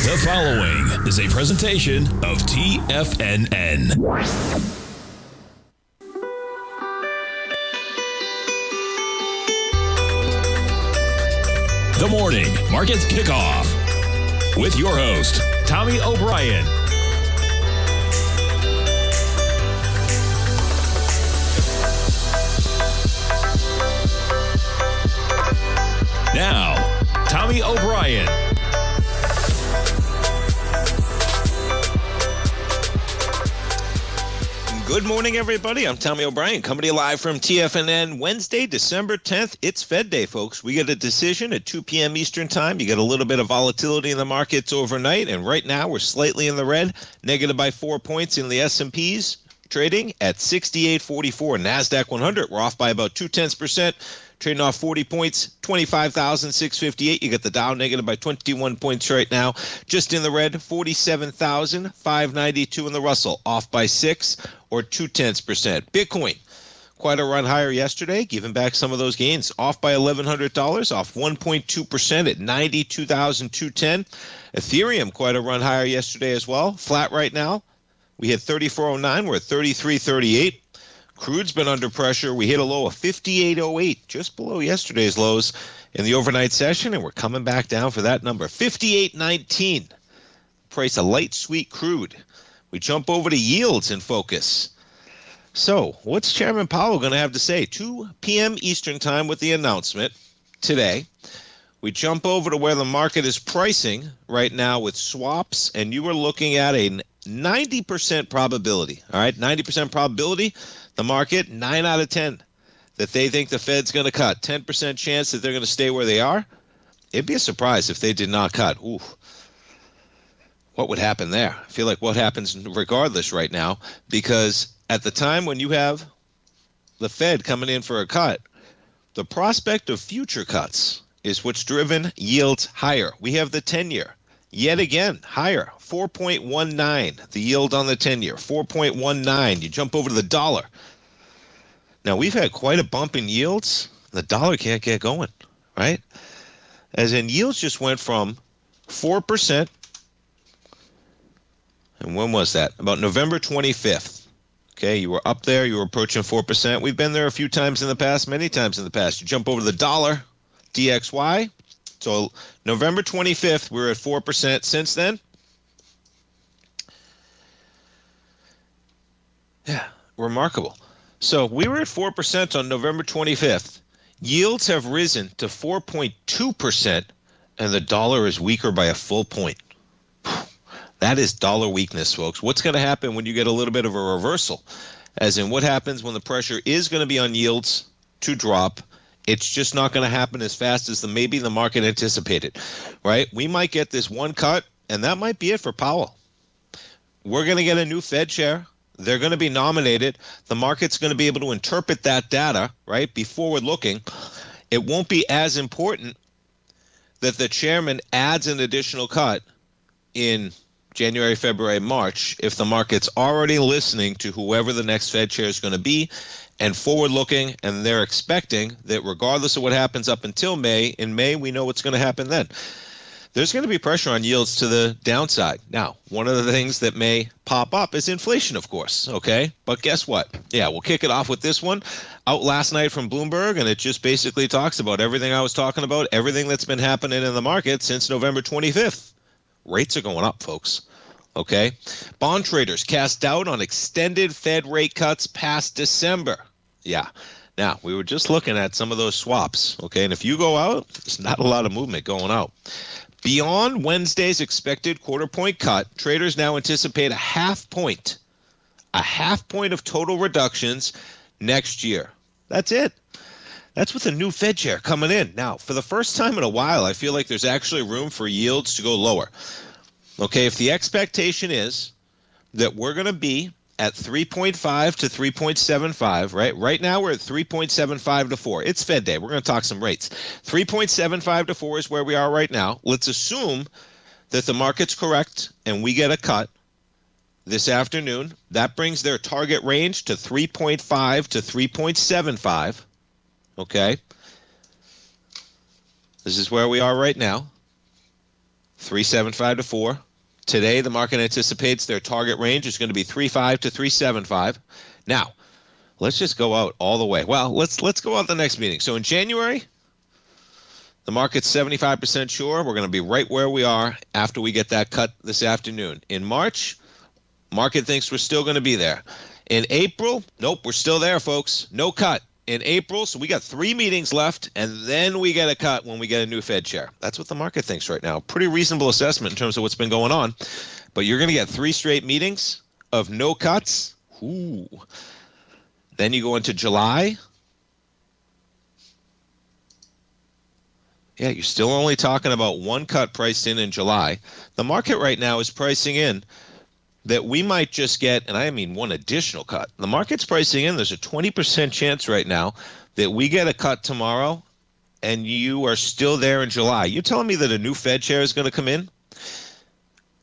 The following is a presentation of TFNN. The Morning Market Kickoff with your host, Tommy O'Brien. Now, Tommy O'Brien. Good morning, everybody. I'm Tommy O'Brien, coming to you live from TFNN. Wednesday, December 10th. It's Fed Day, folks. We get a decision at 2 p.m. Eastern Time. You get a little bit of volatility in the markets overnight, and right now we're slightly in the red, negative by 4 points in the S&Ps, trading at 68.44. NASDAQ 100, we're off by about 0.2%. Trading off 40 points, 25,658. You get the Dow negative by 21 points right now. Just in the red, 47,592 in the Russell, off by 6 or 0.2%. Bitcoin, quite a run higher yesterday, giving back some of those gains. Off by $1,100, off 1.2% at 92,210. Ethereum, quite a run higher yesterday as well. Flat right now. We hit 3409. We're at 3338. Crude's been under pressure. We hit a low of 58.08, just below yesterday's lows in the overnight session, and we're coming back down for that number. 58.19, price of light sweet crude. We jump over to yields in focus. So what's Chairman Powell going to have to say? 2 p.m. Eastern Time with the announcement today. We jump over to where the market is pricing right now with swaps, and you are looking at a 90% probability, all right? 90% probability. The market, 9 out of 10, that they think the Fed's going to cut. 10% chance that they're going to stay where they are. It'd be a surprise if they did not cut. Ooh, what would happen there? I feel like what happens regardless right now, because at the time when you have the Fed coming in for a cut, the prospect of future cuts is what's driven yields higher. We have the 10-year. Yet again, higher, 4.19, the yield on the 10-year, 4.19. You jump over to the dollar. Now, we've had quite a bump in yields. The dollar can't get going, right? As in, yields just went from 4%, and when was that? About November 25th. Okay, you were up there, you were approaching 4%. We've been there a few times in the past, many times in the past. You jump over to the dollar, DXY. So November 25th, we're at 4%. Since then, yeah, remarkable. So we were at 4% on November 25th. Yields have risen to 4.2%, and the dollar is weaker by a full point. That is dollar weakness, folks. What's going to happen when you get a little bit of a reversal? As in, what happens when the pressure is going to be on yields to drop? It's just not going to happen as fast as maybe the market anticipated, right? We might get this one cut, and that might be it for Powell. We're going to get a new Fed chair. They're going to be nominated. The market's going to be able to interpret that data, right? Be forward-looking. It won't be as important that the chairman adds an additional cut in January, February, March if the market's already listening to whoever the next Fed chair is going to be and forward-looking, and they're expecting that regardless of what happens up until May, in May we know what's going to happen then. There's going to be pressure on yields to the downside. Now, one of the things that may pop up is inflation, of course, okay? But guess what? Yeah, we'll kick it off with this one. Out last night from Bloomberg, and it just basically talks about everything I was talking about, everything that's been happening in the market since November 25th. Rates are going up, folks. Okay, bond traders cast doubt on extended Fed rate cuts past December. Yeah. Now, we were just looking at some of those swaps. Okay, and if you go out, there's not a lot of movement going out. Beyond Wednesday's expected quarter point cut, traders now anticipate a half point of total reductions next year. That's it. That's with a new Fed chair coming in. Now, for the first time in a while, I feel like there's actually room for yields to go lower. Okay, if the expectation is that we're going to be at 3.5 to 3.75, right? Right now we're at 3.75 to 4. It's Fed Day. We're going to talk some rates. 3.75 to 4 is where we are right now. Let's assume that the market's correct and we get a cut this afternoon. That brings their target range to 3.5 to 3.75. Okay? This is where we are right now. 375 to 4. Today, the market anticipates their target range is going to be 3.5 to 3.75. Now, let's just go out all the way. Well, let's go out the next meeting. So in January, the market's 75% sure we're going to be right where we are after we get that cut this afternoon. In March, market thinks we're still going to be there. In April, nope, we're still there, folks. No cut. In April, so we got 3 meetings left, and then we get a cut when we get a new Fed chair. That's what the market thinks right now. Pretty reasonable assessment in terms of what's been going on. But you're going to get 3 straight meetings of no cuts. Ooh. Then you go into July. Yeah, you're still only talking about 1 cut priced in July. The market right now is pricing in that we might just get, and I mean 1 additional cut. The market's pricing in, there's a 20% chance right now that we get a cut tomorrow and you are still there in July. You're telling me that a new Fed chair is going to come in?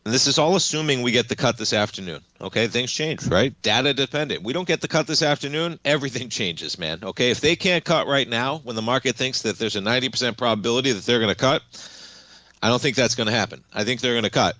And this is all assuming we get the cut this afternoon. Okay, things change, right? Data dependent. We don't get the cut this afternoon, everything changes, man. Okay, if they can't cut right now when the market thinks that there's a 90% probability that they're going to cut, I don't think that's going to happen. I think they're going to cut.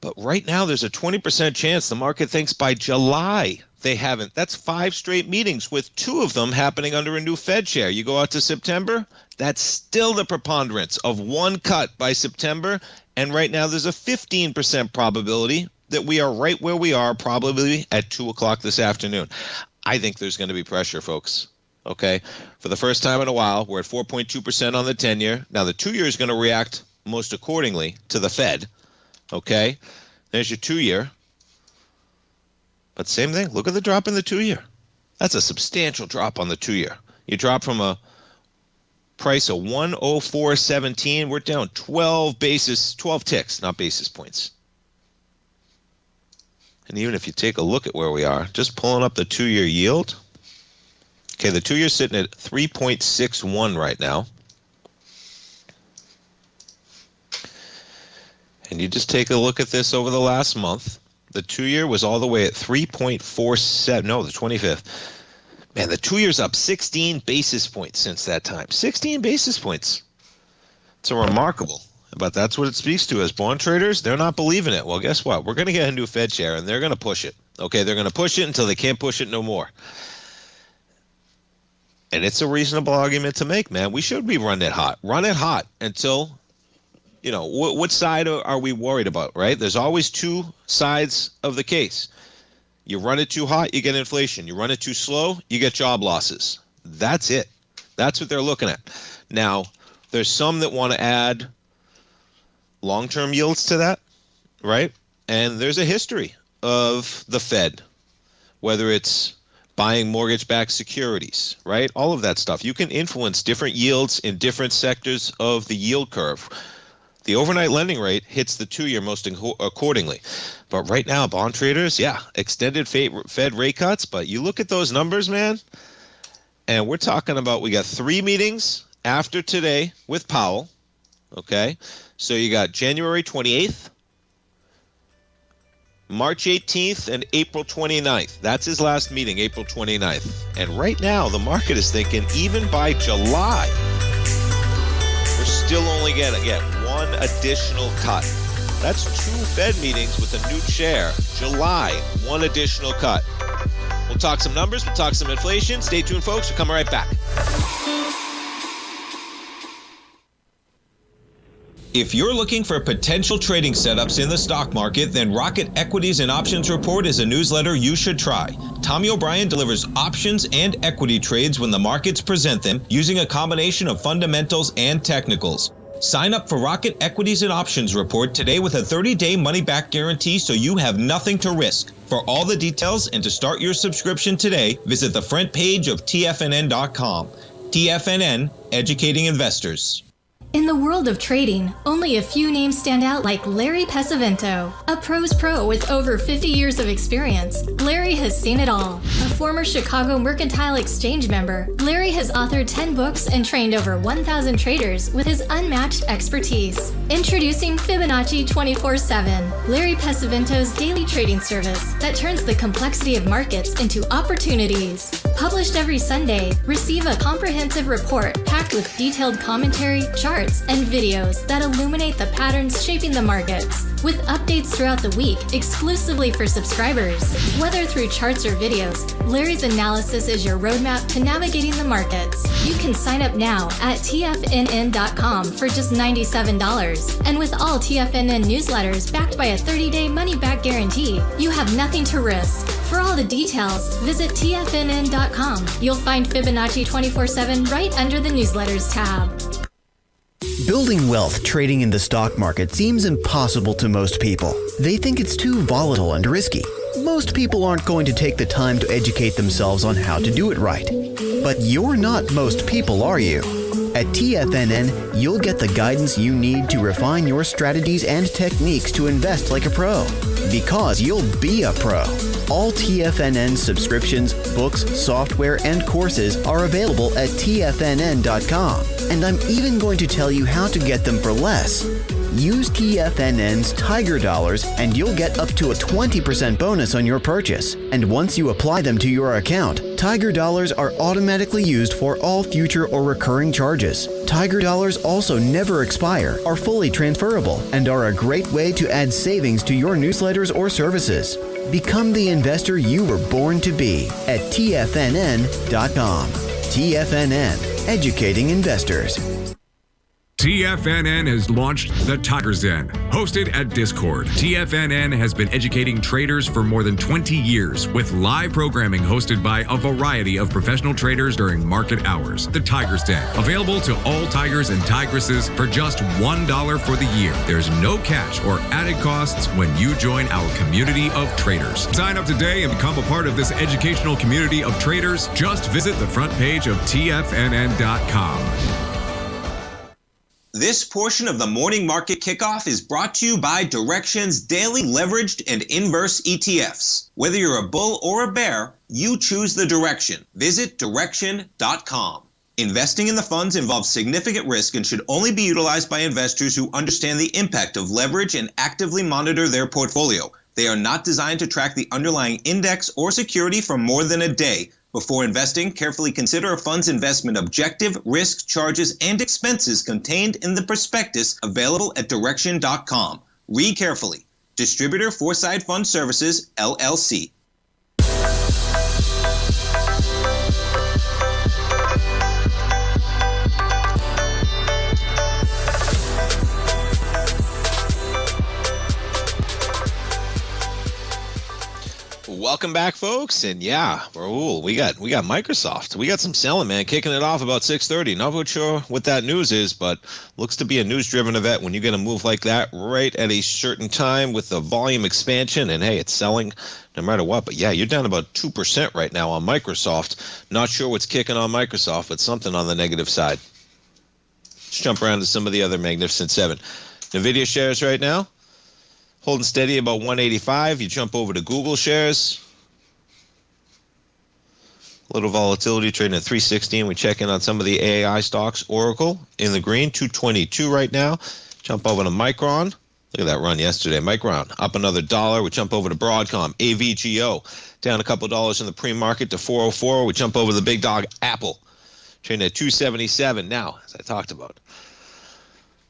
But right now, there's a 20% chance the market thinks by July they haven't. That's 5 straight meetings with 2 of them happening under a new Fed chair. You go out to September, that's still the preponderance of 1 cut by September. And right now, there's a 15% probability that we are right where we are, probably at 2 o'clock this afternoon. I think there's going to be pressure, folks. Okay, for the first time in a while, we're at 4.2% on the 10-year. Now, the 2-year is going to react most accordingly to the Fed. Okay, there's your 2-year. But same thing, look at the drop in the 2-year. That's a substantial drop on the 2-year. You drop from a price of 104.17, we're down 12 ticks, not basis points. And even if you take a look at where we are, just pulling up the 2-year yield. Okay, the 2-year sitting at 3.61 right now. And you just take a look at this over the last month. The 2-year was all the way at 3.47. No, the 25th. Man, the 2-year's up 16 basis points since that time. 16 basis points. It's a remarkable. But that's what it speaks to. As bond traders, they're not believing it. Well, guess what? We're going to get a new Fed chair, and they're going to push it. Okay, they're going to push it until they can't push it no more. And it's a reasonable argument to make, man. We should be running it hot. Run it hot until... You know, what side are we worried about, right? There's always 2 sides of the case. You run it too hot, you get inflation. You run it too slow, you get job losses. That's it. That's what they're looking at. Now, there's some that want to add long-term yields to that, right? And there's a history of the Fed, whether it's buying mortgage-backed securities, right? All of that stuff. You can influence different yields in different sectors of the yield curve. The overnight lending rate hits the 2-year most accordingly. But right now, bond traders, yeah, extended Fed rate cuts. But you look at those numbers, man, and we're talking about we got 3 meetings after today with Powell, okay? So you got January 28th, March 18th, and April 29th. That's his last meeting, April 29th. And right now, the market is thinking even by July, we're still only get 1 additional cut. That's 2 Fed meetings with a new chair. July, 1 additional cut. We'll talk some numbers. We'll talk some inflation. Stay tuned, folks. We'll come right back. If you're looking for potential trading setups in the stock market, then Rocket Equities and Options Report is a newsletter you should try. Tommy O'Brien delivers options and equity trades when the markets present them using a combination of fundamentals and technicals. Sign up for Rocket Equities and Options Report today with a 30-day money-back guarantee so you have nothing to risk. For all the details and to start your subscription today, visit the front page of TFNN.com. TFNN, educating investors. In the world of trading, only a few names stand out like Larry Pesavento. A pro's pro with over 50 years of experience, Larry has seen it all. A former Chicago Mercantile Exchange member, Larry has authored 10 books and trained over 1,000 traders with his unmatched expertise. Introducing Fibonacci 24/7, Larry Pesavento's daily trading service that turns the complexity of markets into opportunities. Published every Sunday, receive a comprehensive report packed with detailed commentary, charts, and videos that illuminate the patterns shaping the markets, with updates throughout the week exclusively for subscribers. Whether through charts or videos, Larry's analysis is your roadmap to navigating the markets. You can sign up now at TFNN.com for just $97. And with all TFNN newsletters backed by a 30-day money-back guarantee, you have nothing to risk. For all the details, visit TFNN.com. You'll find Fibonacci 24/7 right under the newsletters tab. Building wealth trading in the stock market seems impossible to most people. They think it's too volatile and risky. Most people aren't going to take the time to educate themselves on how to do it right. But you're not most people, are you? At TFNN, you'll get the guidance you need to refine your strategies and techniques to invest like a pro. Because you'll be a pro. All TFNN subscriptions, books, software, and courses are available at TFNN.com. And I'm even going to tell you how to get them for less. Use TFNN's Tiger Dollars and you'll get up to a 20% bonus on your purchase. And once you apply them to your account, Tiger Dollars are automatically used for all future or recurring charges. Tiger Dollars also never expire, are fully transferable, and are a great way to add savings to your newsletters or services. Become the investor you were born to be at TFNN.com. TFNN, educating investors. TFNN has launched the Tiger Zen, hosted at Discord. TFNN has been educating traders for more than 20 years, with live programming hosted by a variety of professional traders during market hours. The Tiger Zen, available to all tigers and tigresses for just $1 for the year. There's no catch or added costs when you join our community of traders. Sign up today and become a part of this educational community of traders. Just visit the front page of TFNN.com. This portion of the Morning Market Kickoff is brought to you by Direxion's daily leveraged and inverse ETFs. Whether you're a bull or a bear, you choose the direction. Visit Direxion.com. Investing in the funds involves significant risk and should only be utilized by investors who understand the impact of leverage and actively monitor their portfolio. They are not designed to track the underlying index or security for more than a day. Before investing, carefully consider a fund's investment objective, risk, charges, and expenses contained in the prospectus available at Direxion.com. Read carefully. Distributor Foreside Fund Services, LLC. Welcome back, folks. And yeah, we got Microsoft. We got some selling, man, kicking it off about 6:30. Not really sure what that news is, but looks to be a news-driven event when you get a move like that right at a certain time with the volume expansion. And hey, it's selling no matter what. But yeah, you're down about 2% right now on Microsoft. Not sure what's kicking on Microsoft, but something on the negative side. Let's jump around to some of the other Magnificent Seven. NVIDIA shares right now holding steady about 185. You jump over to Google shares. A little volatility, trading at 316. We check in on some of the AI stocks. Oracle in the green, 222 right now. Jump over to Micron. Look at that run yesterday. Micron up another $1. We jump over to Broadcom. AVGO down a couple dollars in the pre-market to 404. We jump over to the big dog Apple, trading at 277 now, as I talked about.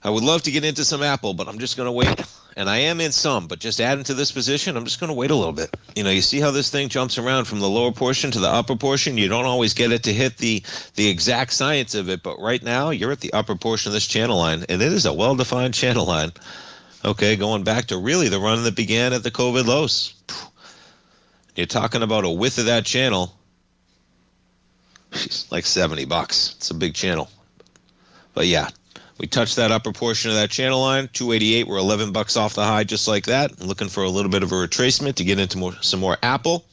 I would love to get into some Apple, but I'm just going to wait. And I am in some, but just adding to this position, I'm just going to wait a little bit. You know, you see how this thing jumps around from the lower portion to the upper portion. You don't always get it to hit the exact science of it, but right now you're at the upper portion of this channel line, and it is a well-defined channel line. Okay, going back to really the run that began at the COVID lows. You're talking about a width of that channel. It's like $70. It's a big channel. But yeah. We touched that upper portion of that channel line, 288. We're $11 off the high, just like that. I'm looking for a little bit of a retracement to get into some more Apple.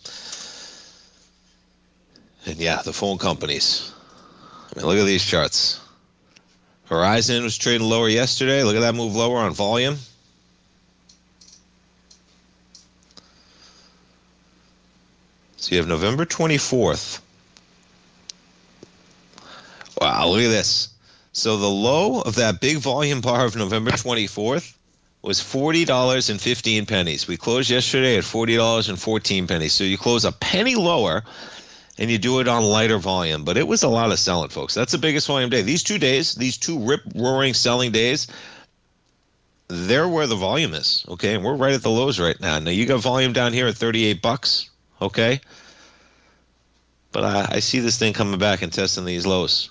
And yeah, the phone companies. I mean, look at these charts. Verizon was trading lower yesterday. Look at that move lower on volume. So you have November 24th. Wow, look at this. So the low of that big volume bar of November 24th was $40.15. We closed yesterday at $40.14. So you close a penny lower, and you do it on lighter volume. But it was a lot of selling, folks. That's the biggest volume day. These 2 days, these 2 rip-roaring selling days, they're where the volume is, okay? And we're right at the lows right now. Now, you got volume down here at $38, okay? But I see this thing coming back and testing these lows.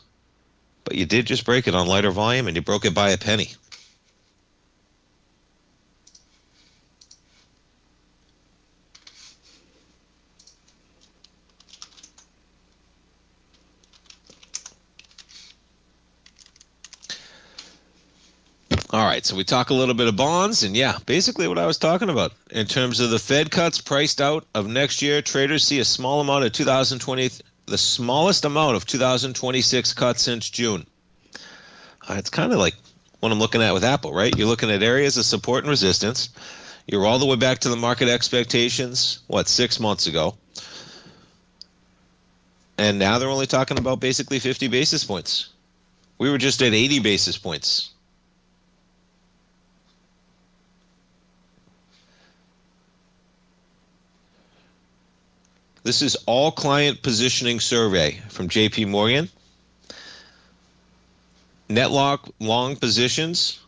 But you did just break it on lighter volume, and you broke it by a penny. All right, so we talk a little bit of bonds, and yeah, basically what I was talking about. In terms of the Fed cuts priced out of next year, traders see a small amount of 2020, the smallest amount of 2026 cuts since June. It's kind of like what I'm looking at with Apple, right? You're looking at areas of support and resistance. You're all the way back to the market expectations, 6 months ago. And now they're only talking about basically 50 basis points. We were just at 80 basis points. This is all client positioning survey from JP Morgan. Net long positions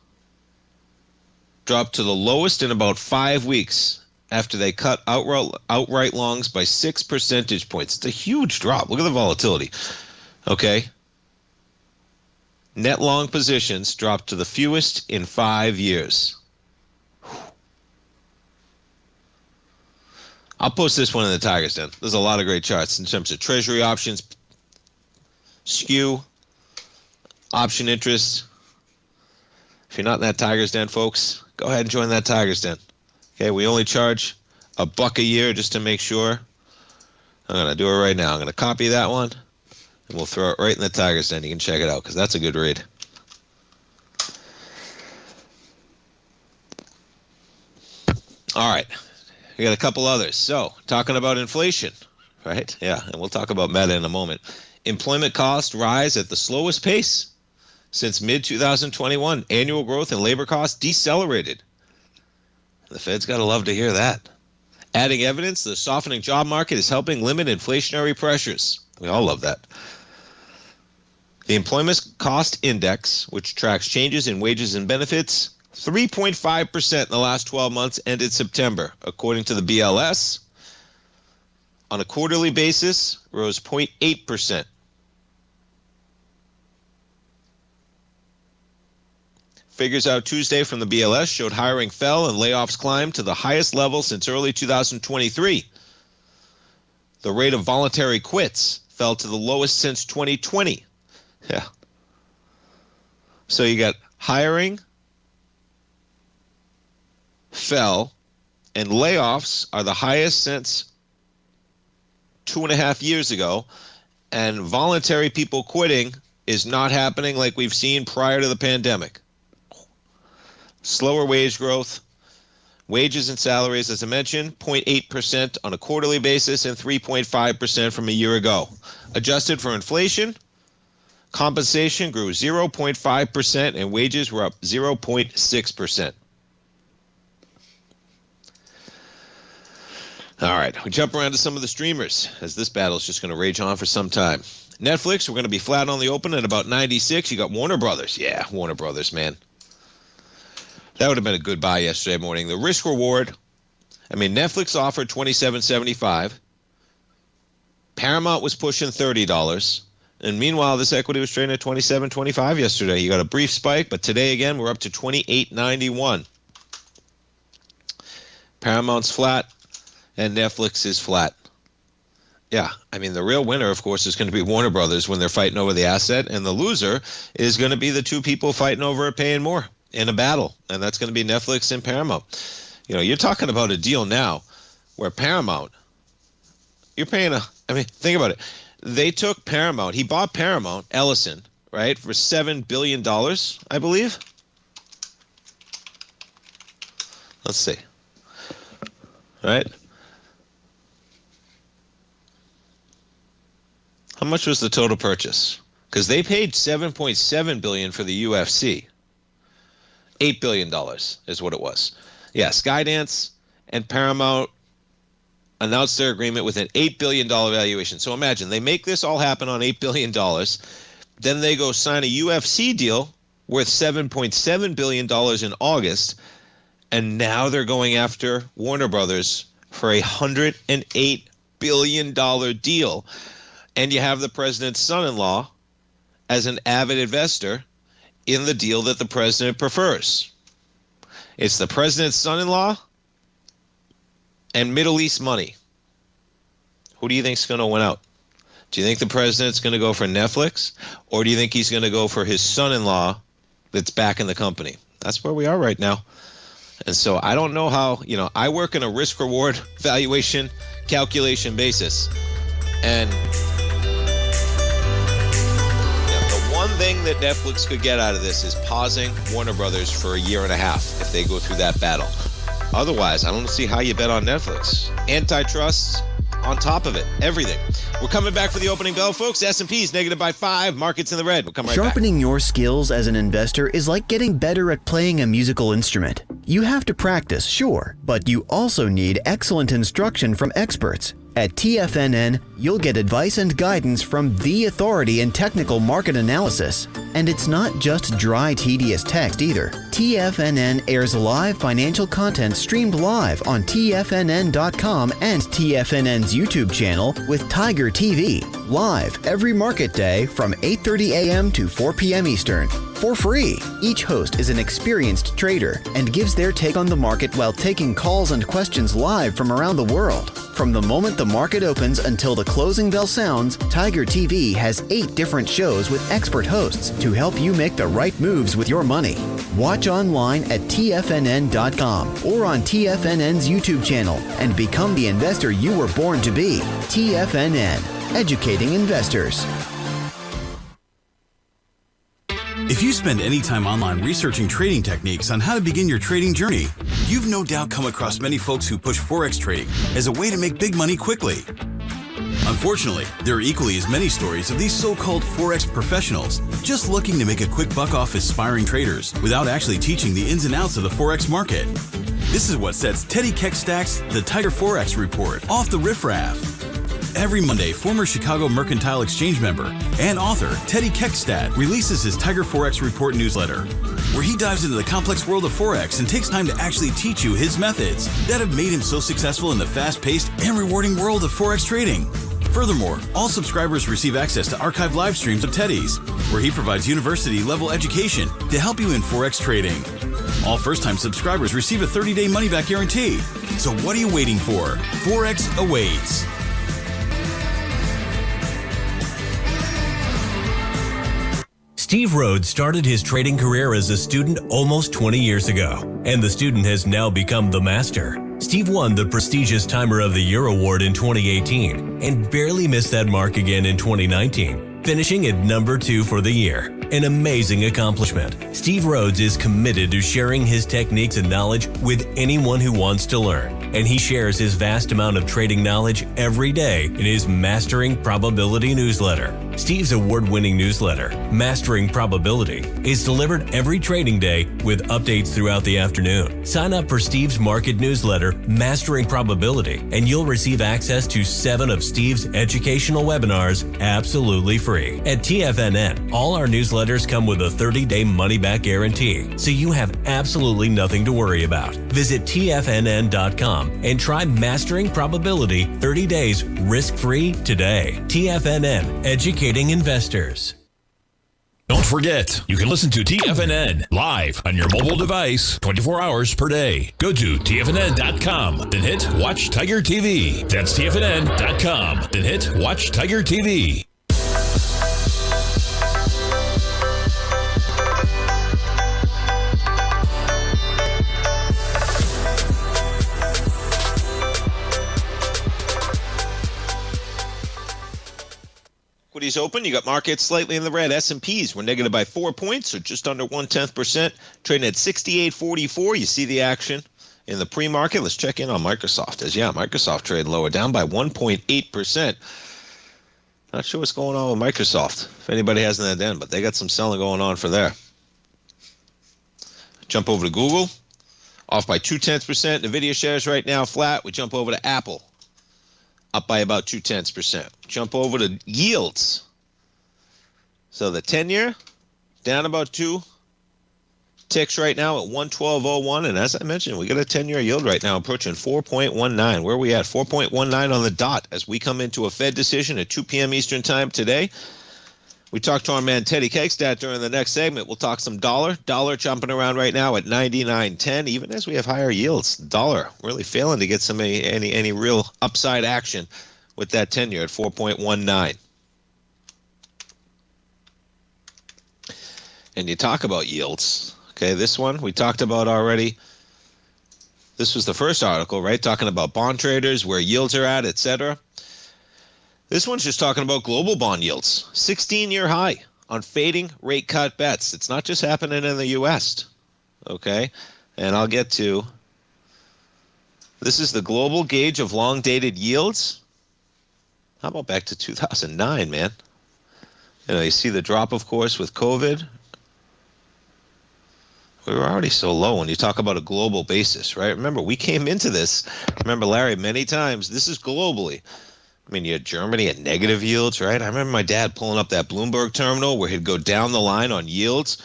dropped to the lowest in about 5 weeks after they cut outright longs by 6 percentage points. It's a huge drop. Look at the volatility. Okay. Net long positions dropped to the fewest in 5 years. I'll post this one in the Tigers Den. There's a lot of great charts in terms of treasury options, skew, option interest. If you're not in that Tigers Den, folks, go ahead and join that Tigers Den. Okay, we only charge $1 a year just to make sure. I'm going to do it right now. I'm going to copy that one, and we'll throw it right in the Tigers Den. You can check it out because that's a good read. All right. We got a couple others. So, talking about inflation, right? Yeah, and we'll talk about Meta in a moment. Employment costs rise at the slowest pace since mid-2021. Annual growth in labor costs decelerated. The Fed's got to love to hear that. Adding evidence the softening job market is helping limit inflationary pressures. We all love that. The Employment Cost Index, which tracks changes in wages and benefits, 3.5% in the last 12 months ended September, according to the BLS. On a quarterly basis, rose 0.8%. Figures out Tuesday from the BLS showed hiring fell and layoffs climbed to the highest level since early 2023. The rate of voluntary quits fell to the lowest since 2020. Yeah. So you got hiring fell, and layoffs are the highest since 2.5 years ago, and voluntary people quitting is not happening like we've seen prior to the pandemic. Slower wage growth, wages and salaries, as I mentioned, 0.8% on a quarterly basis and 3.5% from a year ago. Adjusted for inflation, compensation grew 0.5% and wages were up 0.6%. All right, we jump around to some of the streamers, as this battle is just going to rage on for some time. Netflix, we're going to be flat on the open at about 96. You got Warner Brothers. Yeah, Warner Brothers, man. That would have been a good buy yesterday morning. The risk reward, Netflix offered $27.75. Paramount was pushing $30. And meanwhile, this equity was trading at $27.25 yesterday. You got a brief spike, but today again, we're up to $28.91. Paramount's flat. And Netflix is flat. Yeah, the real winner, of course, is going to be Warner Brothers when they're fighting over the asset, and the loser is going to be the two people fighting over it paying more in a battle, and that's going to be Netflix and Paramount. You're talking about a deal now where Paramount, you're paying think about it. They took Paramount, he bought Paramount, Ellison, right, for $7 billion, I believe. Let's see. Right? How much was the total purchase? Because they paid $7.7 billion for the UFC. $8 billion is what it was. Yeah, Skydance and Paramount announced their agreement with an $8 billion valuation. So imagine, they make this all happen on $8 billion. Then they go sign a UFC deal worth $7.7 billion in August. And now they're going after Warner Brothers for a $108 billion deal. And you have the president's son-in-law as an avid investor in the deal that the president prefers. It's the president's son-in-law and Middle East money. Who do you think's going to win out? Do you think the president's going to go for Netflix, or do you think he's going to go for his son-in-law that's back in the company? That's where we are right now. And so I don't know how, I work in a risk-reward valuation calculation basis. And the one thing that Netflix could get out of this is pausing Warner Brothers for a year and a half if they go through that battle. Otherwise, I don't see how you bet on Netflix. Antitrust on top of it, everything. We're coming back for the opening bell, folks. S&P's negative by 5, markets in the red. We'll come right back. Sharpening your skills as an investor is like getting better at playing a musical instrument. You have to practice, sure, but you also need excellent instruction from experts. At TFNN, you'll get advice and guidance from the authority in technical market analysis. And it's not just dry, tedious text either. TFNN airs live financial content streamed live on TFNN.com and TFNN's YouTube channel with Tiger TV, live every market day from 8:30 a.m. to 4 p.m. Eastern. For free. Each host is an experienced trader and gives their take on the market while taking calls and questions live from around the world. From the moment the market opens until the closing bell sounds, Tiger TV has 8 different shows with expert hosts to help you make the right moves with your money. Watch online at TFNN.com or on TFNN's YouTube channel and become the investor you were born to be. TFNN, educating investors. If you spend any time online researching trading techniques on how to begin your trading journey, you've no doubt come across many folks who push Forex trading as a way to make big money quickly. Unfortunately, there are equally as many stories of these so-called Forex professionals just looking to make a quick buck off aspiring traders without actually teaching the ins and outs of the Forex market. This is what sets Teddy Keckstack's The Tiger Forex Report off the riffraff. Every Monday, former Chicago Mercantile Exchange member and author Teddy Keckstack releases his Tiger Forex Report newsletter, where he dives into the complex world of Forex and takes time to actually teach you his methods that have made him so successful in the fast-paced and rewarding world of Forex trading. Furthermore, all subscribers receive access to archived live streams of Teddy's, where he provides university-level education to help you in Forex trading. All first-time subscribers receive a 30-day money-back guarantee. So what are you waiting for? Forex awaits. Steve Rhodes started his trading career as a student almost 20 years ago, and the student has now become the master. Steve won the prestigious Timer of the Year award in 2018 and barely missed that mark again in 2019, finishing at number 2 for the year. An amazing accomplishment. Steve Rhodes is committed to sharing his techniques and knowledge with anyone who wants to learn, and he shares his vast amount of trading knowledge every day in his Mastering Probability newsletter. Steve's award-winning newsletter, Mastering Probability, is delivered every trading day with updates throughout the afternoon. Sign up for Steve's market newsletter, Mastering Probability, and you'll receive access to 7 of Steve's educational webinars absolutely free. At TFNN, all our newsletters come with a 30-day money-back guarantee, so you have absolutely nothing to worry about. Visit TFNN.com and try Mastering Probability 30 days risk-free today. TFNN, educating investors. Don't forget, you can listen to TFNN live on your mobile device 24 hours per day. Go to TFNN.com, then hit Watch Tiger TV. That's TFNN.com, then hit Watch Tiger TV. Equities open. You got markets slightly in the red. S&Ps were negative by 4 points, or just under 0.1%, trading at 68.44. You see the action in the pre-market. Let's check in on Microsoft. Microsoft trade lower, down by 1.8%. Not sure what's going on with Microsoft, if anybody has that in, but they got some selling going on for there. Jump over to Google, off by 0.2%. NVIDIA shares right now flat. We jump over to Apple. up by about 0.2%. Jump over to yields. So the 10-year down about 2 ticks right now at 112.01. And as I mentioned, we got a 10-year yield right now approaching 4.19. Where are we at? 4.19 on the dot as we come into a Fed decision at 2 p.m. Eastern time today. We talked to our man Teddy Kegstad during the next segment. We'll talk some dollar. Dollar jumping around right now at 99.10. Even as we have higher yields, dollar really failing to get some any real upside action with that 10-year at 4.19. And you talk about yields. Okay, this one we talked about already. This was the first article, right? Talking about bond traders, where yields are at, etc. This one's just talking about global bond yields. 16-year high on fading rate cut bets. It's not just happening in the U.S., okay? And I'll get to, this is the global gauge of long-dated yields. How about back to 2009, man? You know, you see the drop, of course, with COVID. We were already so low when you talk about a global basis, right? Remember, we came into this, remember, Larry, many times, this is globally. I mean, you had Germany at negative yields, right? I remember my dad pulling up that Bloomberg terminal where he'd go down the line on yields.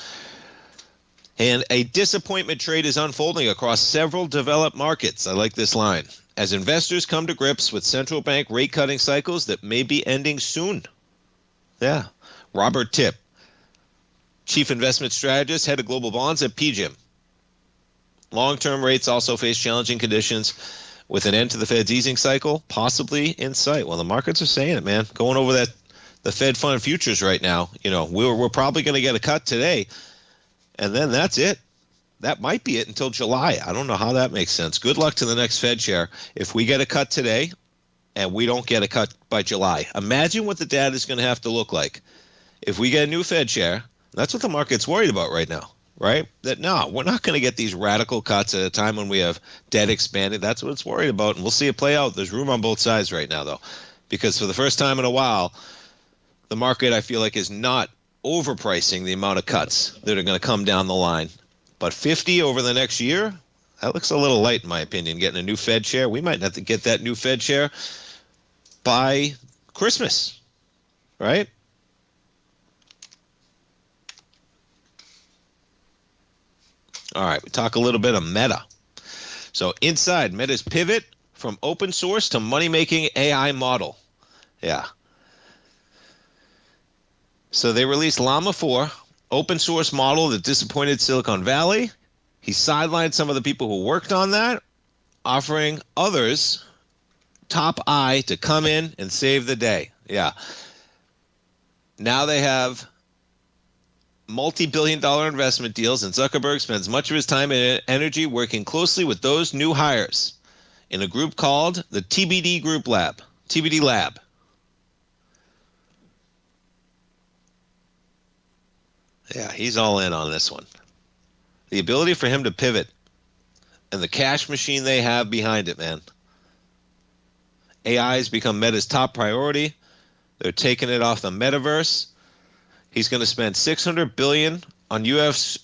And a disappointment trade is unfolding across several developed markets. I like this line. As investors come to grips with central bank rate cutting cycles that may be ending soon. Yeah. Robert Tipp, Chief Investment Strategist, Head of Global Bonds at PGIM. Long-term rates also face challenging conditions with an end to the Fed's easing cycle possibly in sight. Well, the markets are saying it, man. Going over the Fed fund futures right now, you know, we're probably going to get a cut today, and then that's it. That might be it until July. I don't know how that makes sense. Good luck to the next Fed chair. If we get a cut today and we don't get a cut by July, imagine what the data is going to have to look like. If we get a new Fed chair, that's what the market's worried about right now. Right? That no, we're not going to get these radical cuts at a time when we have debt expanded. That's what it's worried about, and we'll see it play out. There's room on both sides right now, though, because for the first time in a while, the market, I feel like, is not overpricing the amount of cuts that are going to come down the line. But 50 over the next year, that looks a little light, in my opinion, getting a new Fed chair. We might have to get that new Fed chair by Christmas, right? All right, we talk a little bit of Meta. So inside Meta's pivot from open source to money-making AI model. Yeah. So they released Llama 4, open source model that disappointed Silicon Valley. He sidelined some of the people who worked on that, offering others top eye to come in and save the day. Yeah. Now they have multi-billion-dollar investment deals, and Zuckerberg spends much of his time and energy working closely with those new hires in a group called the TBD Lab. Yeah, he's all in on this one. The ability for him to pivot and the cash machine they have behind it, man. AI has become Meta's top priority. They're taking it off the metaverse. He's going to spend $600 billion on U.S.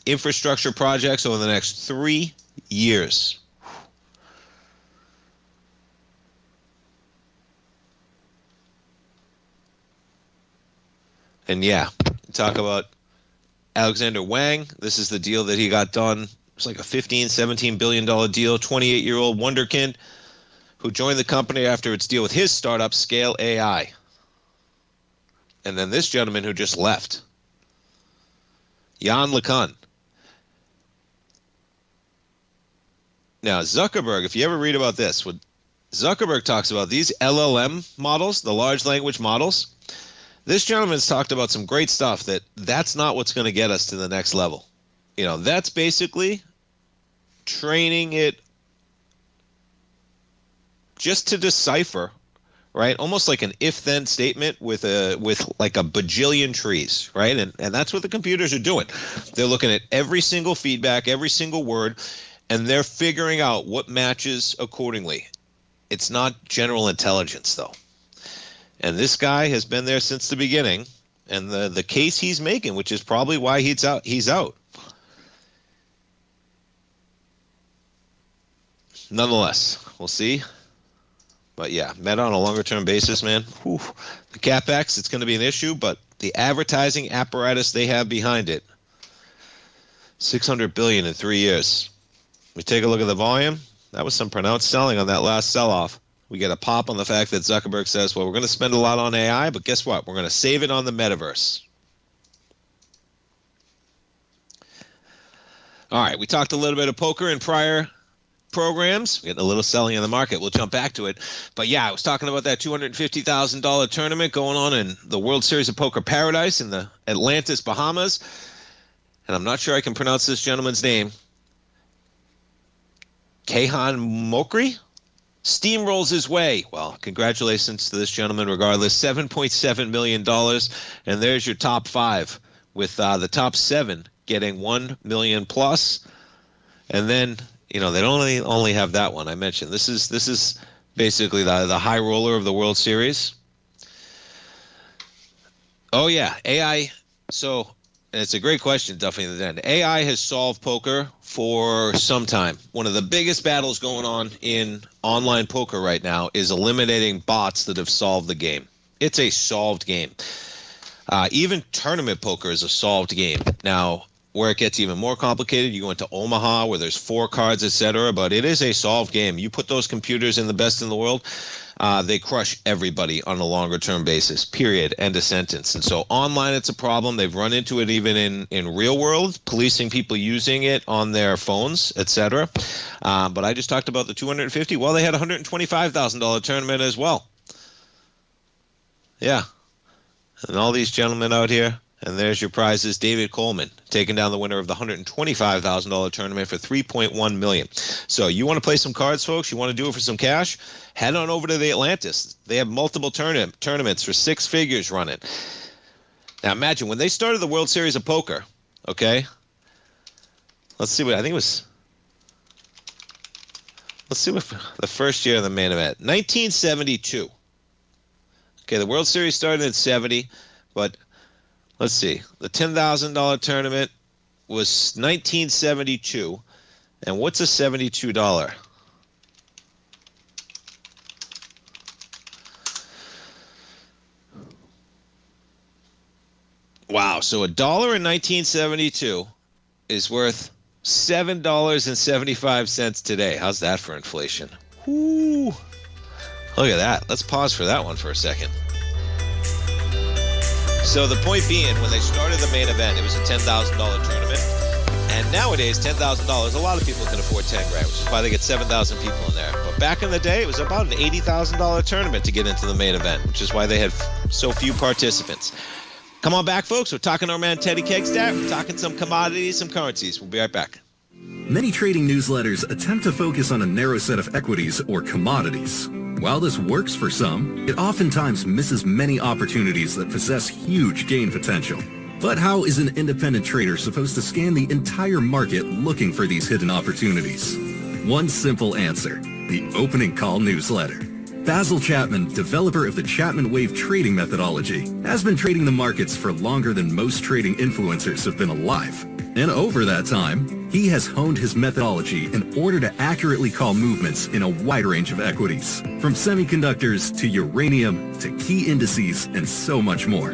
infrastructure projects over the next 3 years. And yeah, talk about Alexander Wang. This is the deal that he got done. It's like a $15-17 billion deal. 28-year-old wonderkind who joined the company after its deal with his startup, Scale AI. And then this gentleman who just left, Jan LeCun. Now, Zuckerberg, if you ever read about this, what Zuckerberg talks about, these LLM models, the large language models, this gentleman's talked about some great stuff that's not what's going to get us to the next level. You know, that's basically training it just to decipher, right? Almost like an if-then statement with like a bajillion trees, right? And that's what the computers are doing. They're looking at every single feedback, every single word, and they're figuring out what matches accordingly. It's not general intelligence, though. And this guy has been there since the beginning, and the case he's making, which is probably why he's out. Nonetheless, we'll see But yeah, Meta on a longer term basis, man. Whew. The CapEx, it's going to be an issue, but the advertising apparatus they have behind it, $600 billion in 3 years. We take a look at the volume. That was some pronounced selling on that last sell-off. We get a pop on the fact that Zuckerberg says, well, we're going to spend a lot on AI, but guess what? We're going to save it on the metaverse. All right, we talked a little bit of poker in prior programs. We're getting a little selling in the market. We'll jump back to it. But yeah, I was talking about that $250,000 tournament going on in the World Series of Poker Paradise in the Atlantis, Bahamas. And I'm not sure I can pronounce this gentleman's name. Kehan Mokri steamrolls his way. Well, congratulations to this gentleman regardless. $7.7 million. And there's your top five, with the top seven getting $1 million plus. And then, you know, they don't only have that one I mentioned. This is basically the high roller of the World Series. Oh yeah, AI. So, and it's a great question, Duffy, at the end. AI has solved poker for some time. One of the biggest battles going on in online poker right now is eliminating bots that have solved the game. It's a solved game. Even tournament poker is a solved game. Now, where it gets even more complicated, you go into Omaha where there's 4 cards, etc. But it is a solved game. You put those computers in the best in the world, they crush everybody on a longer term basis, period, end of sentence. And so online, it's a problem. They've run into it even in real world, policing people using it on their phones, etc. But I just talked about the 250. Well, they had a $125,000 tournament as well. Yeah. And all these gentlemen out here. And there's your prizes. David Coleman taking down the winner of the $125,000 tournament for $3.1 million. So you want to play some cards, folks? You want to do it for some cash? Head on over to the Atlantis. They have multiple tournaments for 6 figures running. Now imagine when they started the World Series of Poker. Okay, let's see what I think it was. Let's see what the first year of the main event, 1972. Okay, the World Series started in 70, but let's see. The $10,000 tournament was 1972. And what's a $72? Wow. So $1 in 1972 is worth $7.75 today. How's that for inflation? Whoo. Look at that. Let's pause for that one for a second. So the point being, when they started the main event, it was a $10,000 tournament. And nowadays, $10,000, a lot of people can afford 10 grand, which is why they get 7,000 people in there. But back in the day, it was about an $80,000 tournament to get into the main event, which is why they had so few participants. Come on back, folks. We're talking to our man Teddy Kegstaff. We're talking some commodities, some currencies. We'll be right back. Many trading newsletters attempt to focus on a narrow set of equities or commodities. While this works for some, it oftentimes misses many opportunities that possess huge gain potential. But how is an independent trader supposed to scan the entire market looking for these hidden opportunities? One simple answer: the opening call newsletter. Basil Chapman, developer of the Chapman Wave trading methodology, has been trading the markets for longer than most trading influencers have been alive. And over that time, he has honed his methodology in order to accurately call movements in a wide range of equities, from semiconductors to uranium to key indices and so much more.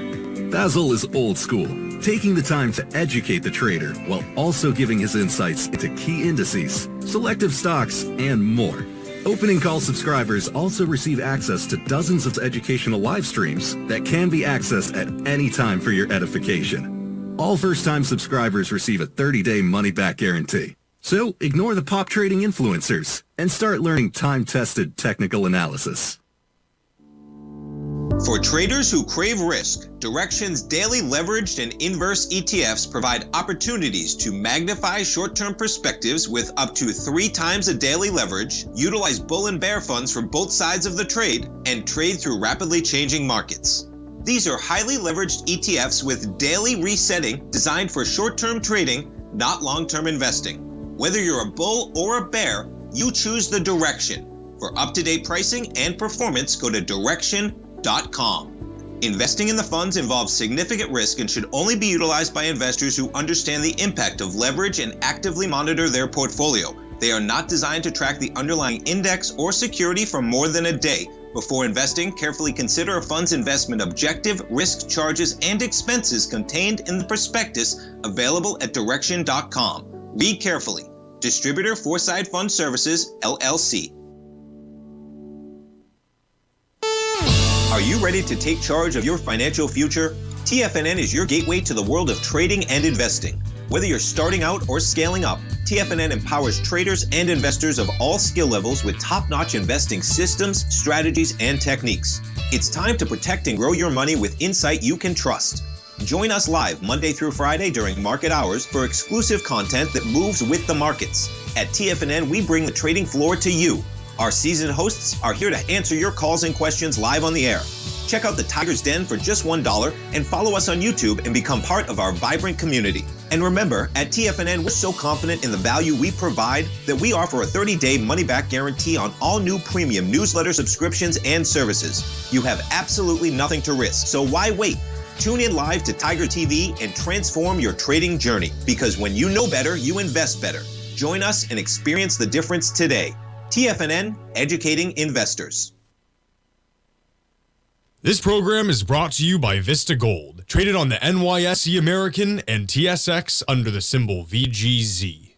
Basil is old school, taking the time to educate the trader while also giving his insights into key indices, selective stocks, and more. Opening call subscribers also receive access to dozens of educational live streams that can be accessed at any time for your edification. All first-time subscribers receive a 30-day money-back guarantee. So ignore the pop trading influencers and start learning time-tested technical analysis. For traders who crave risk, Direxion's daily leveraged and inverse ETFs provide opportunities to magnify short-term perspectives with up to 3 times a daily leverage, utilize bull and bear funds from both sides of the trade, and trade through rapidly changing markets. These are highly leveraged ETFs with daily resetting designed for short-term trading, not long-term investing. Whether you're a bull or a bear, you choose the Direxion. For up-to-date pricing and performance, go to Direxion.com. Investing in the funds involves significant risk and should only be utilized by investors who understand the impact of leverage and actively monitor their portfolio. They are not designed to track the underlying index or security for more than a day, Before investing, carefully consider a fund's investment objective, risk, charges, and expenses contained in the prospectus available at Direxion.com. Read carefully. Distributor Foreside Fund Services, LLC. Are you ready to take charge of your financial future? TFNN is your gateway to the world of trading and investing. Whether you're starting out or scaling up, TFNN empowers traders and investors of all skill levels with top-notch investing systems, strategies, and techniques. It's time to protect and grow your money with insight you can trust. Join us live Monday through Friday during market hours for exclusive content that moves with the markets. At TFNN, we bring the trading floor to you. Our seasoned hosts are here to answer your calls and questions live on the air. Check out the Tiger's Den for just $1 and follow us on YouTube and become part of our vibrant community. And remember, at TFNN, we're so confident in the value we provide that we offer a 30-day money-back guarantee on all new premium newsletter subscriptions and services. You have absolutely nothing to risk, so why wait? Tune in live to Tiger TV and transform your trading journey, because when you know better, you invest better. Join us and experience the difference today. TFNN, educating investors. This program is brought to you by Vista Gold, traded on the NYSE American and TSX under the symbol VGZ.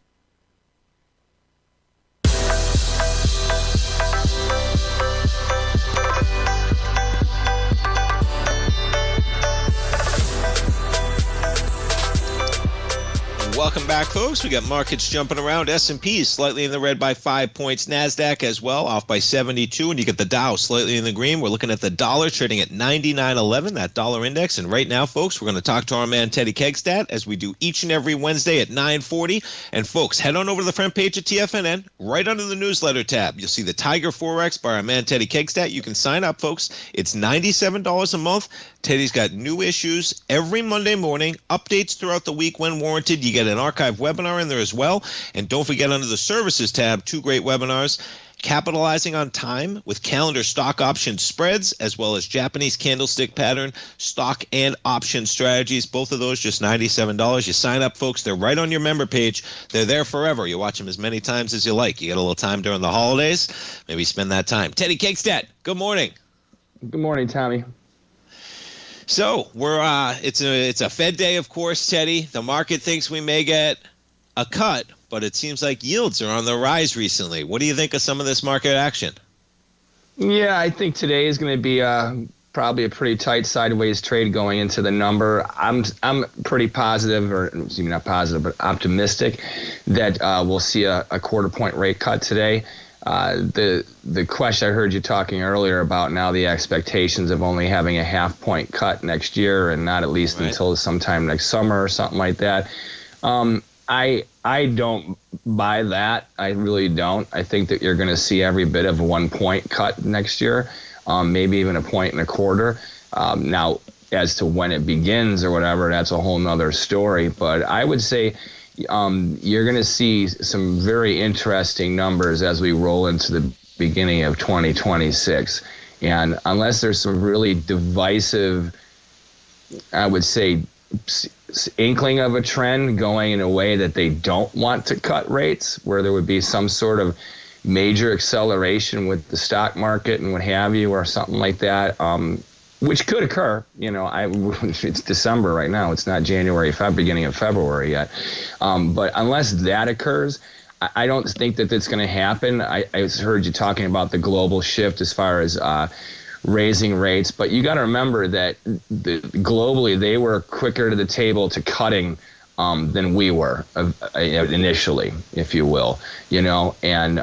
Welcome back, folks. We got markets jumping around. S&P is slightly in the red by 5 points. NASDAQ as well, off by 72. And you get the Dow slightly in the green. We're looking at the dollar trading at 99.11, that dollar index. And right now, folks, we're going to talk to our man Teddy Kegstad, as we do each and every Wednesday at 9:40. And, folks, head on over to the front page of TFNN. Right under the newsletter tab, you'll see the Tiger Forex by our man Teddy Kegstad. You can sign up, folks. It's $97 a month. Teddy's got new issues every Monday morning, updates throughout the week when warranted. You get an archive webinar in there as well. And don't forget, under the services tab, 2 great webinars: Capitalizing on Time with calendar stock option spreads, as well as Japanese candlestick pattern stock and option strategies. Both of those just $97. You sign up, folks. They're right on your member page. They're there forever. You watch them as many times as you like. You get a little time during the holidays. Maybe spend that time. Teddy Kegstad, good morning. Good morning, Tommy. So we're it's a Fed day, of course, Teddy. The market thinks we may get a cut, but it seems like yields are on the rise recently. What do you think of some of this market action? Yeah, I think today is going to be probably a pretty tight sideways trade going into the number. I'm pretty positive, or maybe not positive, but optimistic that we'll see a quarter-point rate cut today. The question I heard you talking earlier about now the expectations of only having a half-point cut next year and not at least until sometime next summer or something like that. I don't buy that. I really don't. I think that you're going to see every bit of a 1 point cut next year, maybe even 1.25 points. Now, as to when it begins or whatever, that's a whole nother story. But I would say you're going to see some very interesting numbers as we roll into the beginning of 2026. And unless there's some really divisive, I would say, inkling of a trend going in a way that they don't want to cut rates, where there would be some sort of major acceleration with the stock market and what have you, or something like that, which could occur. You know, it's December right now. It's not January, beginning of February yet. But unless that occurs, I don't think that that's going to happen. I heard you talking about the global shift as far as raising rates, but you got to remember that globally they were quicker to the table to cutting than we were initially, if you will. You know, and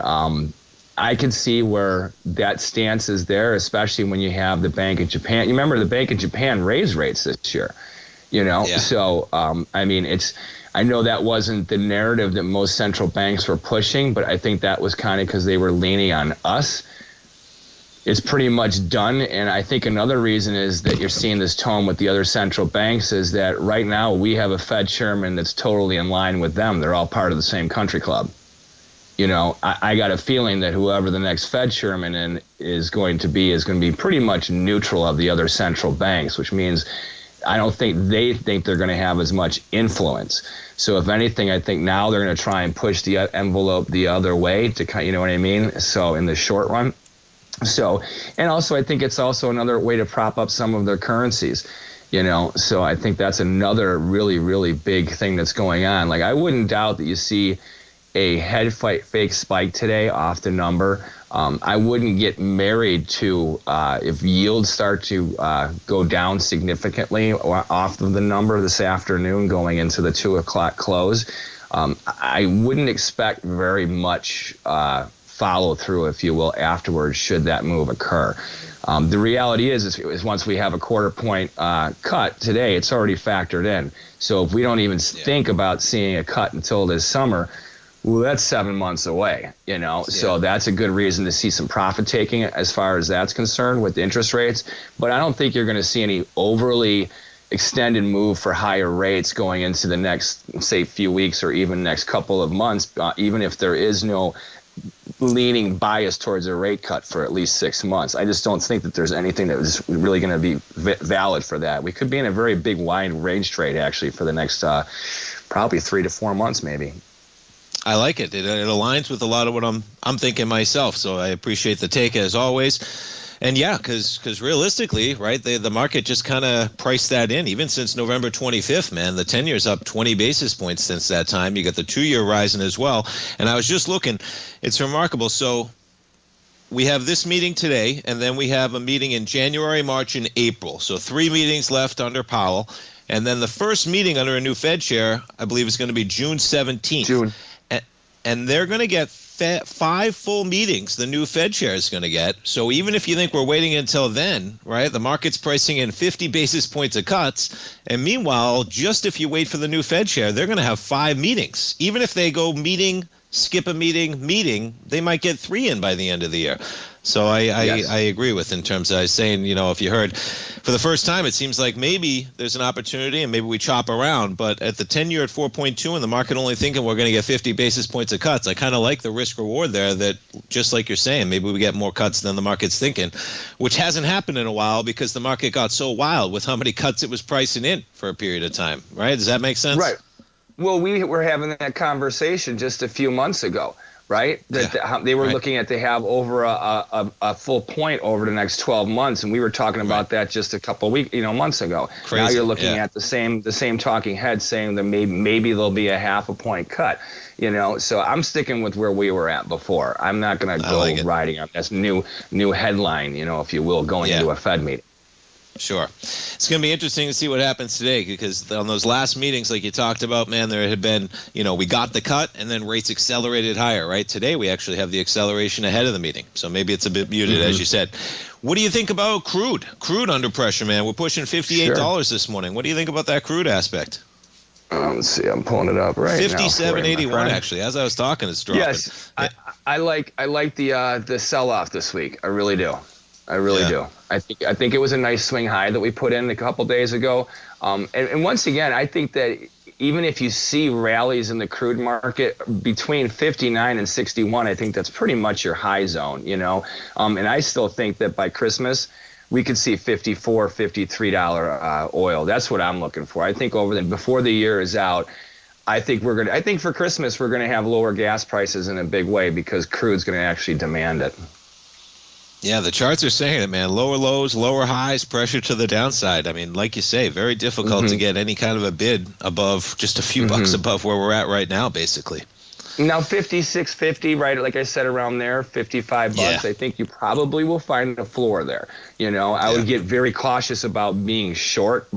I can see where that stance is there, especially when you have the Bank of Japan. You remember the Bank of Japan raised rates this year, you know? Yeah. So, I mean, I know that wasn't the narrative that most central banks were pushing, but I think that was kind of because they were leaning on us. It's pretty much done, and I think another reason is that you're seeing this tone with the other central banks is that right now we have a Fed chairman that's totally in line with them. They're all part of the same country club. You know, I got a feeling that whoever the next Fed chairman is going to be pretty much neutral of the other central banks, which means I don't think they think they're going to have as much influence. So if anything, I think now they're going to try and push the envelope the other way to, you know what I mean? So in the short run. So, and also I think it's also another way to prop up some of their currencies. So I think that's another really, really big thing that's going on. Like, I wouldn't doubt that you see a head fake spike today off the number. I wouldn't get married to if yields start to go down significantly off of the number this afternoon going into the 2 o'clock close. I wouldn't expect very much follow through, if you will, afterwards should that move occur. The reality is once we have a quarter point cut today, it's already factored in. So if we don't even think about seeing a cut until this summer, well, that's 7 months away, So that's a good reason to see some profit taking as far as that's concerned with interest rates. But I don't think you're going to see any overly extended move for higher rates going into the next, say, few weeks or even next couple of months, even if there is no leaning bias towards a rate cut for at least 6 months. I just don't think that there's anything that is really going to be valid for that. We could be in a very big wide range trade, actually, for the next probably 3 to 4 months, maybe. I like it. It aligns with a lot of what I'm thinking myself. So I appreciate the take as always. And yeah, because realistically, right, the market just kind of priced that in. Even since November 25th, man, the 10-year's up 20 basis points since that time. You got the 2-year rising as well. And I was just looking. It's remarkable. So we have this meeting today, and then we have a meeting in January, March, and April. So 3 meetings left under Powell. And then the first meeting under a new Fed chair, I believe, is going to be June 17th. And they're going to get 5 full meetings the new Fed chair is going to get. So even if you think we're waiting until then, right, the market's pricing in 50 basis points of cuts. And meanwhile, just if you wait for the new Fed chair, they're going to have 5 meetings. Even if they go meeting, skip a meeting, they might get 3 in by the end of the year. So I agree with in terms of I was saying, if you heard for the first time, it seems like maybe there's an opportunity and maybe we chop around. But at the 10-year at 4.2 and the market only thinking we're going to get 50 basis points of cuts, I kind of like the risk reward there that just like you're saying, maybe we get more cuts than the market's thinking, which hasn't happened in a while because the market got so wild with how many cuts it was pricing in for a period of time. Right? Does that make sense? Right. Well, we were having that conversation just a few months ago. Right? That they were looking at to have over a full point over the next 12 months, and we were talking about that just a couple of months ago. Crazy. Now you're looking at the same talking head saying that maybe there'll be a half a point cut. So I'm sticking with where we were at before. I'm not going to go riding on this new headline, if you will, going into a Fed meeting. Sure. It's going to be interesting to see what happens today because on those last meetings, like you talked about, man, there had been, we got the cut and then rates accelerated higher, right? Today, we actually have the acceleration ahead of the meeting. So maybe it's a bit muted, as you said. What do you think about crude? Crude under pressure, man. We're pushing $58 this morning. What do you think about that crude aspect? Let's see. I'm pulling it up right now. 57.81 actually. As I was talking, it's dropping. Yes, I like the sell-off this week. I really do. I really do. I think it was a nice swing high that we put in a couple days ago. And once again, I think that even if you see rallies in the crude market between 59 and 61, I think that's pretty much your high zone, And I still think that by Christmas, we could see $54, $53 oil. That's what I'm looking for. I think before the year is out, I think for Christmas we're going to have lower gas prices in a big way because crude's going to actually demand it. Yeah, the charts are saying it, man. Lower lows, lower highs, pressure to the downside. I mean, like you say, very difficult to get any kind of a bid above just a few bucks above where we're at right now, basically. Now, 56.50, right? Like I said, around there, $55. I think you probably will find a floor there. I would get very cautious about being short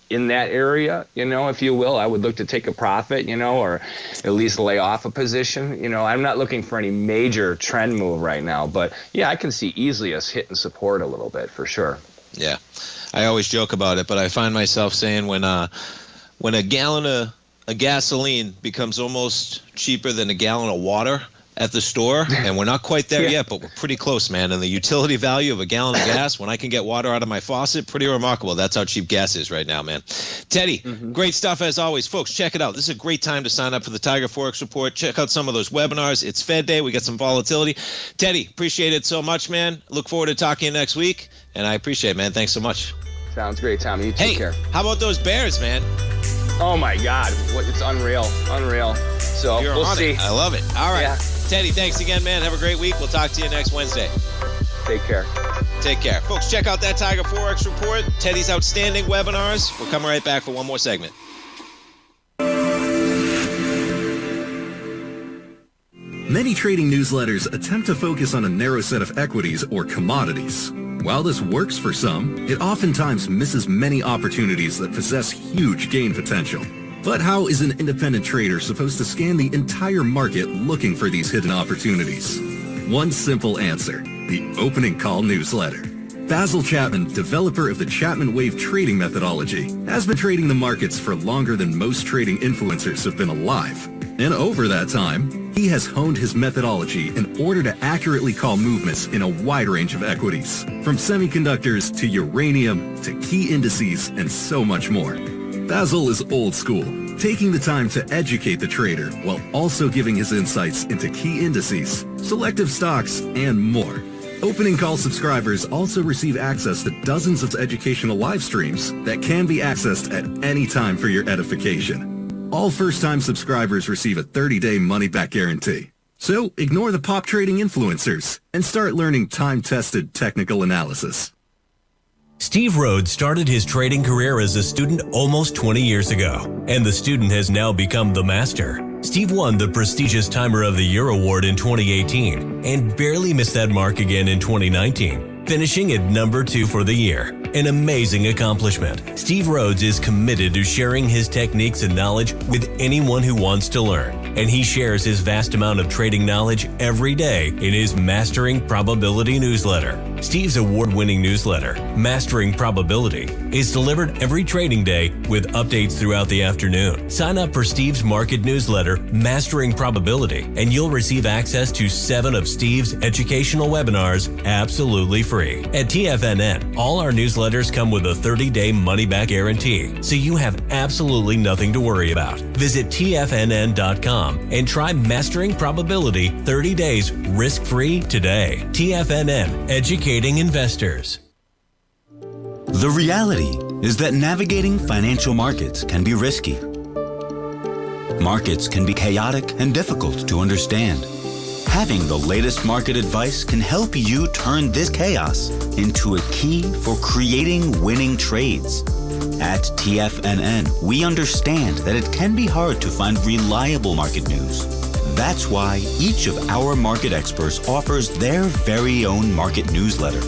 in that area, if you will. I would look to take a profit, or at least lay off a position. I'm not looking for any major trend move right now, but I can see easily us hitting support a little bit for sure. Yeah, I always joke about it, but I find myself saying when a gallon of gasoline becomes almost cheaper than a gallon of water at the store, and we're not quite there yet, but we're pretty close, man. And the utility value of a gallon of gas, when I can get water out of my faucet, pretty remarkable. That's how cheap gas is right now, man. Teddy, great stuff as always. Folks, check it out. This is a great time to sign up for the Tiger Forex Report. Check out some of those webinars. It's Fed Day. We got some volatility. Teddy, appreciate it so much, man. Look forward to talking to you next week, and I appreciate it, man. Thanks so much. Sounds great, Tommy. You take care. How about those Bears, man? Oh, my God. It's unreal. So we'll see. I love it. All right. Teddy, thanks again, man. Have a great week. We'll talk to you next Wednesday. Take care. Take care. Folks, check out that Tiger Forex report, Teddy's outstanding webinars. We're coming right back for one more segment. Many trading newsletters attempt to focus on a narrow set of equities or commodities. While this works for some, it oftentimes misses many opportunities that possess huge gain potential. But how is an independent trader supposed to scan the entire market looking for these hidden opportunities? One simple answer: the opening call newsletter. Basil Chapman, developer of the Chapman Wave trading methodology, has been trading the markets for longer than most trading influencers have been alive. And over that time, he has honed his methodology in order to accurately call movements in a wide range of equities, from semiconductors to uranium to key indices and so much more. Basil is old school, taking the time to educate the trader while also giving his insights into key indices, selective stocks, and more. Opening call subscribers also receive access to dozens of educational live streams that can be accessed at any time for your edification. All first-time subscribers receive a 30-day money-back guarantee. So ignore the pop trading influencers and start learning time-tested technical analysis. Steve Rhodes started his trading career as a student almost 20 years ago, and the student has now become the master. Steve won the prestigious Timer of the Year award in 2018 and barely missed that mark again in 2019, finishing at number 2 for the year. An amazing accomplishment. Steve Rhodes is committed to sharing his techniques and knowledge with anyone who wants to learn, and he shares his vast amount of trading knowledge every day in his Mastering Probability newsletter. Steve's award-winning newsletter, Mastering Probability, is delivered every trading day with updates throughout the afternoon. Sign up for Steve's market newsletter, Mastering Probability, and you'll receive access to 7 of Steve's educational webinars absolutely free. At TFNN, all our newsletters come with a 30-day money-back guarantee, so you have absolutely nothing to worry about. Visit TFNN.com and try Mastering Probability 30 days risk-free today. TFNN, educating investors. The reality is that navigating financial markets can be risky. Markets can be chaotic and difficult to understand. Having the latest market advice can help you turn this chaos into a key for creating winning trades. At TFNN, we understand that it can be hard to find reliable market news. That's why each of our market experts offers their very own market newsletter,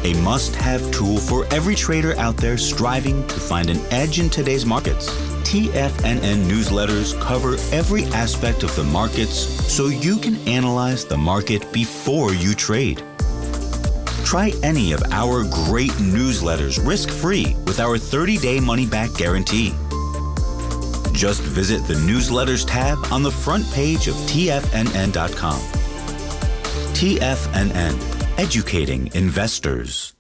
a must-have tool for every trader out there striving to find an edge in today's markets. TFNN newsletters cover every aspect of the markets so you can analyze the market before you trade. Try any of our great newsletters risk-free with our 30-day money-back guarantee. Just visit the Newsletters tab on the front page of TFNN.com. TFNN, educating investors.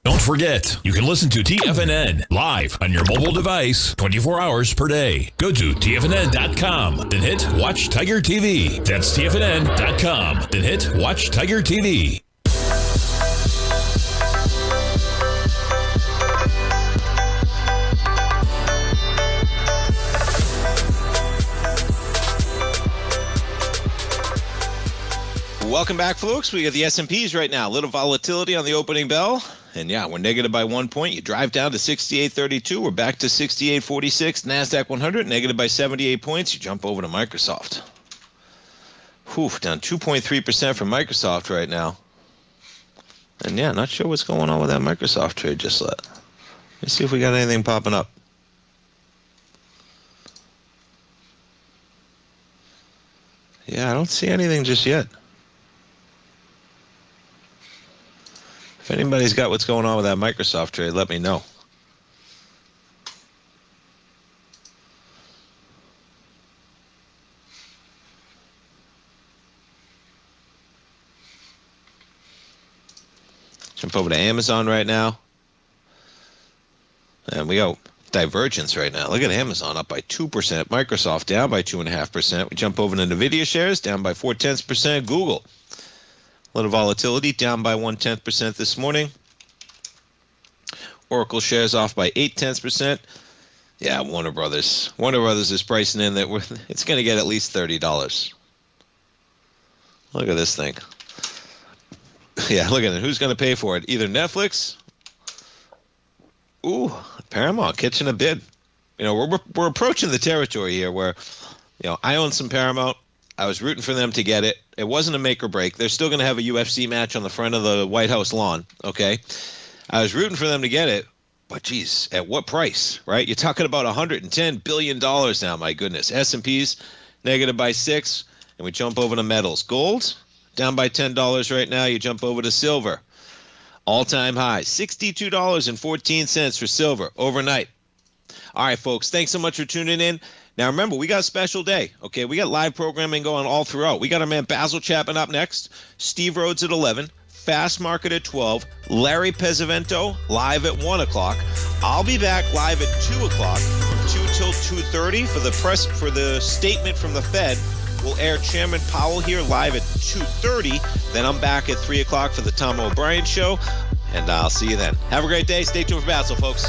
Don't forget, you can listen to TFNN live on your mobile device 24 hours per day. Go to TFNN.com, then hit Watch Tiger TV. That's TFNN.com, then hit Watch Tiger TV. Welcome back, folks. We got the S&Ps right now. A little volatility on the opening bell. And yeah, we're negative by 1 point. You drive down to 68.32. We're back to 68.46. NASDAQ 100, negative by 78 points. You jump over to Microsoft. Whew, down 2.3% for Microsoft right now. And yeah, not sure what's going on with that Microsoft trade just let. Let's see if we got anything popping up. Yeah, I don't see anything just yet. If anybody's got what's going on with that Microsoft trade, let me know. Jump over to Amazon right now. And we go divergence right now. Look at Amazon up by 2%. Microsoft down by 2.5%. We jump over to NVIDIA shares down by 0.4%. Google. A little volatility, down by 0.1% this morning. Oracle shares off by 0.8%. Yeah, Warner Brothers. Warner Brothers is pricing in that it's going to get at least $30. Look at this thing. Yeah, look at it. Who's going to pay for it? Either Netflix. Ooh, Paramount catching a bid. You know, we're approaching the territory here where, you know, I own some Paramount. I was rooting for them to get it. It wasn't a make or break. They're still going to have a UFC match on the front of the White House lawn, okay? I was rooting for them to get it, but geez, at what price, right? You're talking about $110 billion now, my goodness. S&P's negative by 6, and we jump over to metals. Gold, down by $10 right now. You jump over to silver. All-time high, $62.14 for silver overnight. All right, folks, thanks so much for tuning in. Now, remember, we got a special day, okay? We got live programming going all throughout. We got our man Basil Chapman up next, Steve Rhodes at 11, Fast Market at 12, Larry Pesavento live at 1 o'clock. I'll be back live at 2 o'clock, 2 till 2:30 for the statement from the Fed. We'll air Chairman Powell here live at 2:30. Then I'm back at 3 o'clock for the Tom O'Brien Show, and I'll see you then. Have a great day. Stay tuned for Basil, folks.